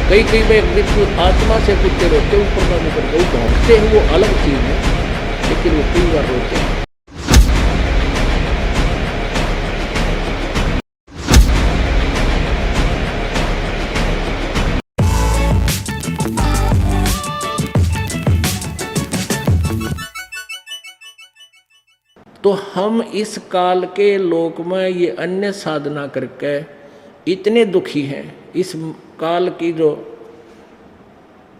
कई कई बार बिल्कुल आत्मा से कुत्ते रोते ऊपर ना मुकर वो भौंकते हैं, वो अलग चीज है, लेकिन वो कई बार रोते हैं। तो हम इस काल के लोक में ये अन्य साधना करके इतने दुखी हैं। इस काल की जो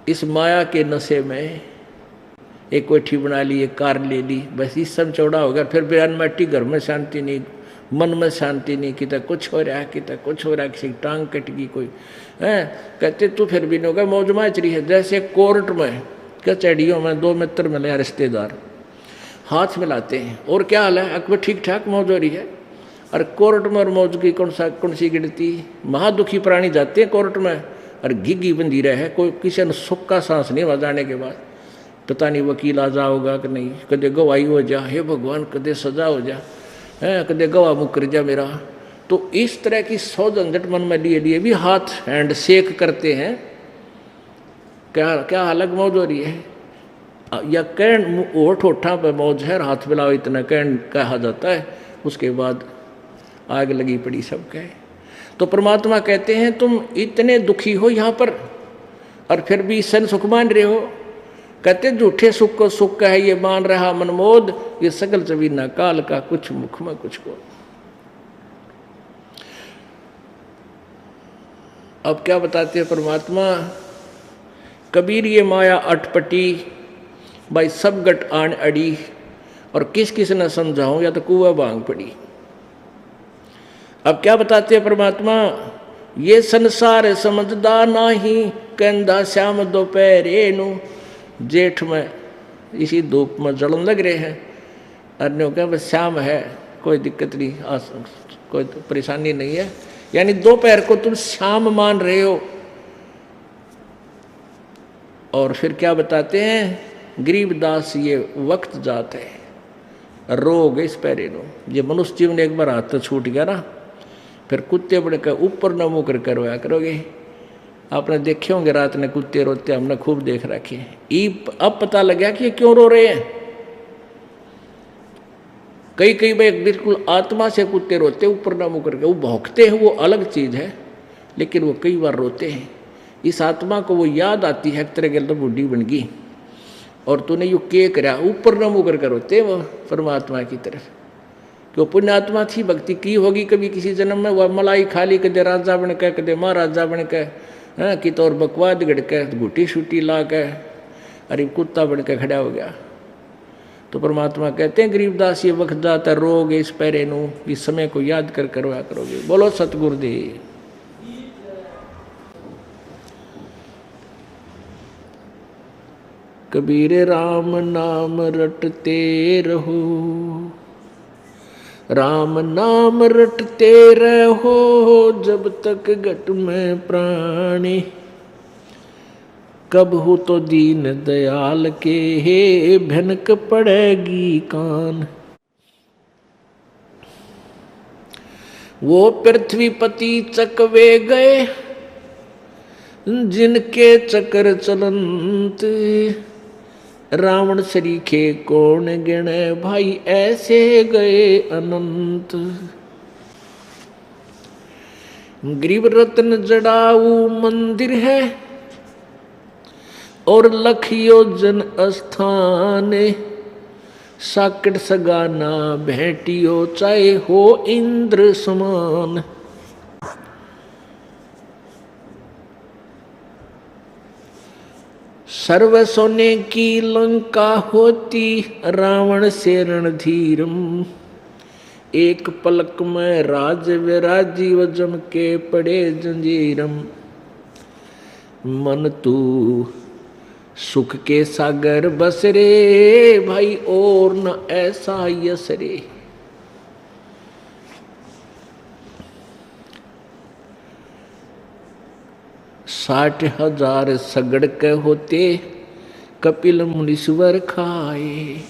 इस माया के नशे में एक कोठी बना ली, एक कार ले ली, बस इस सब चौड़ा हो गया। फिर बयान मट्टी, घर में शांति नहीं, मन में शांति नहीं, कितना कुछ हो रहा है, कितना कुछ हो रहा है, किसी की टांग कट गई कोई है, कहते तू फिर भी नहीं होगा, मौज माच रही है। जैसे कोर्ट में कचहरियों में दो मित्र मिले रिश्तेदार, हाथ मिलाते हैं और क्या हाल है, अकबर ठीक ठाक मौज हो रही है। और कोर्ट में और मौज की कौन सी गिनती। महादुखी प्राणी जाते हैं कोर्ट में और घिघी बंधी रहे, कोई किसी ने सुख का सांस नहीं हुआ जाने के बाद। पता नहीं वकील आ जाओगा कि नहीं, कदे गवाही हो जा, हे भगवान कदे सजा हो जा, है कदे गवाह मुकर जा मेरा। तो इस तरह की 100 झंझट मन में लिए लिए भी हाथ हैंड शेक करते हैं। क्या क्या अलग मौज हो रही है, या कैन ओठ ओठा पर मौज है, हाथ मिलाओ इतना कैन कहा जाता है, उसके बाद आग लगी पड़ी सब कहे। तो परमात्मा कहते हैं तुम इतने दुखी हो यहाँ पर और फिर भी सन सुख मान रहे हो। कहते झूठे सुख को सुख है ये मान रहा मनमोद, ये सकल जबीना काल का कुछ मुख में कुछ को। अब क्या बताते हैं परमात्मा, कबीर ये माया अटपटी भाई सब गट आन अड़ी, और किस किस न समझाऊं या तो कुआ भांग पड़ी। अब क्या बताते हैं परमात्मा, ये संसार समझदा नाही, कहंदा श्याम दोपहरे नु। जेठ में इसी धूप में जलन लग रहे हैं, अन्यों क्या बस शाम है, कोई दिक्कत नहीं, कोई परेशानी नहीं है, यानी दोपहर को तुम शाम मान रहे हो। और फिर क्या बताते हैं, गरीबदास ये वक्त जात है, रोग इस पैरे नो। ये मनुष्य जीवन एक बार हाथ तो छूट गया ना, फिर कुत्ते बड़े कर ऊपर न मुँह कर रोया करोगे। आपने देखे होंगे रात ने कुत्ते रोते, हमने खूब देख रखे। अब पता लगा कि ये क्यों रो रहे हैं। कई कई बार बिल्कुल आत्मा से कुत्ते रोते ऊपर न मुँह करके, वो भौंकते हैं, वो अलग चीज़ है, लेकिन वो कई बार रोते हैं। इस आत्मा को वो याद आती है, तरह के तो बूढ़ी बन गई और तूने यू के करा, ऊपर न मुँह करके रोते वो परमात्मा की तरफ। क्यों पुण्यात्मा थी, भक्ति की होगी कभी किसी जन्म में, वह मलाई खाली कदे राजा बन के कदे महाराजा बन के, हाँ कि तौर बकवाद गड़ के घुटी शूटी ला के अरे कुत्ता बन के खड़ा हो गया। तो परमात्मा कहते हैं गरीबदास ये वक्त जाता रोग इस पैरे नू, इस समय को याद कर करवाया करोगे। बोलो सतगुरुदेव। कबीर राम नाम रटते रहो, राम नाम रटते रहो, जब तक घट में प्राणी, कब हो तो दीन दयाल के हे भनक पड़ेगी कान। वो पृथ्वीपति चकवे गए, जिनके चक्र चलंत, रावण सरीखे कौन गिने, भाई ऐसे गए अनंत। गरीब रत्न जड़ाऊ मंदिर है, और लख योजन स्थान, साकट सगाना भेंटियो, चाहे हो इंद्र समान। सर्व सोने की लंका होती, रावण से रणधीरम, एक पलक में राज विराजी, वजम के पड़े जंजीरम। मन तू सुख के सागर बस रे, भाई और न ऐसा यस रे। 60,000 सगड़ के होते, कपिल मुनीश्वर खाए।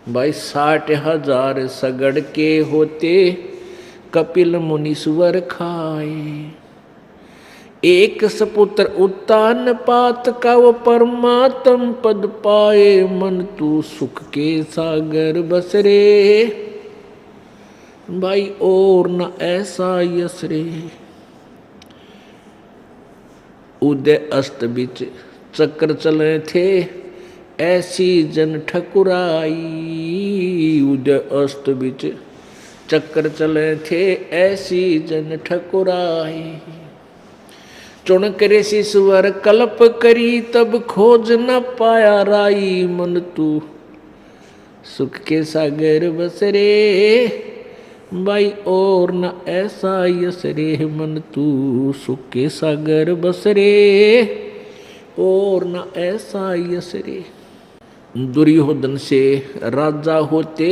भाई 60,000 सगड़ के होते, कपिल मुनीश्वर खाए। एक सपुत्र उत्तान पात का वो परमात्म पद पाए, मन तू सुख के सागर बस रे, भाई और न ऐसा यस रे। उदय अस्त बिच चक्र चले थे, ऐसी जन ठकुराई। उदय अस्त बिच चक्र चले थे, ऐसी जन ठकुराई। चुन करे ईश्वर कल्प करी, तब खोज न पाया राई। मन तू सुख के सागर बस रे, भाई और न ऐसा यस रे। मन तू सुख के सागर बस रे, और न ऐसा यस रे। दुर्योधन से राजा होते,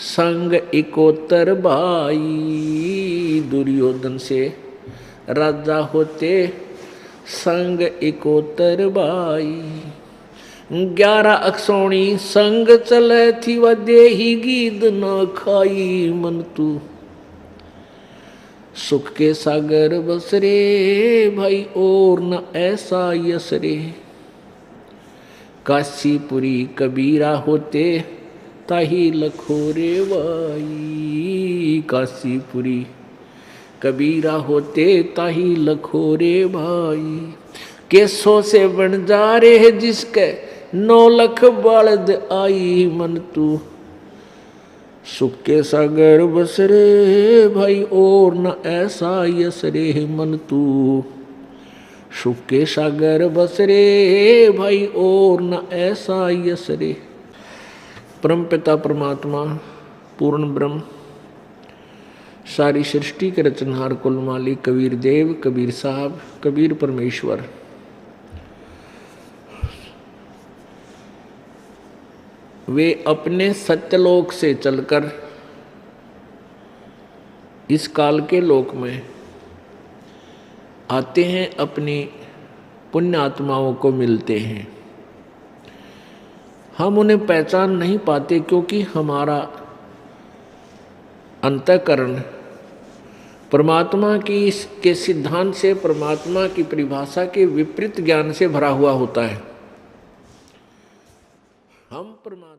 संग इकोतर भाई। दुर्योधन से राजा होते, संग इकोतर भाई। 11 अक्षौणी संग चले थी, वह देही गीद न खाई। मन तू सुख के सागर बस रे, भाई और न ऐसा यस रे। काशीपुरी कबीरा होते, ताही लखोरे भाई। काशीपुरी कबीरा होते, ताही लखोरे भाई। केसों से बन जा रे जिसके 9 लख बलद आई। मन तू सुख के सागर बस रे, भाई और न ऐसा यस रे। मन तू सुख के सागर बस रे, भाई और न ऐसा यस रे। परम पिता परमात्मा पूर्ण ब्रह्म, सारी सृष्टि के रचनहार कुल मालिक कबीर देव, कबीर साहब, कबीर परमेश्वर, वे अपने सत्यलोक से चलकर इस काल के लोक में आते हैं, अपनी पुण्य आत्माओं को मिलते हैं। हम उन्हें पहचान नहीं पाते क्योंकि हमारा अंतःकरण परमात्मा की के सिद्धांत से, परमात्मा की परिभाषा के विपरीत ज्ञान से भरा हुआ होता है। हम परमात्मा